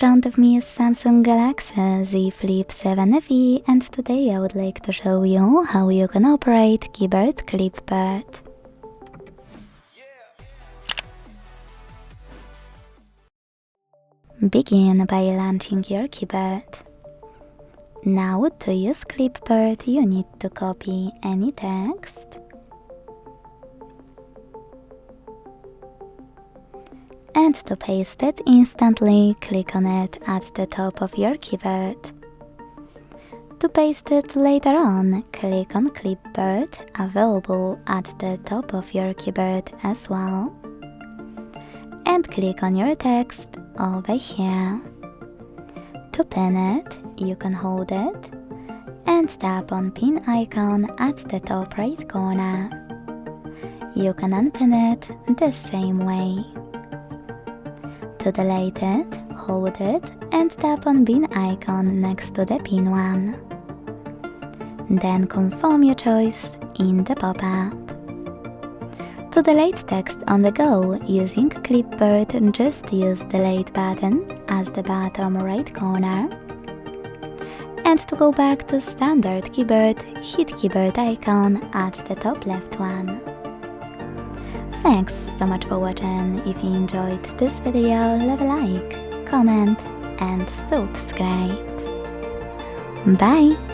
front of me is Samsung Galaxy Z Flip 7 FE, and today I would like to show you how you can operate keyboard Clipboard. Begin by launching your keyboard. Now, to use Clipboard, you need to copy any text and to paste it instantly, click on it at the top of your keyboard. To paste it later on, click on Clipboard, available at the top of your keyboard as well. And click on your text over here. To pin it, you can hold it and tap on pin icon at the top right corner. You can unpin it the same way. To delete it, hold it and tap on pin icon next to the pin one. Then confirm your choice in the pop-up. To delete text on the go using Clipboard, just use delete button at the bottom right corner. And to go back to standard keyboard, hit keyboard icon at the top left one. Thanks so much for watching. If you enjoyed this video, leave a like, comment and subscribe. Bye!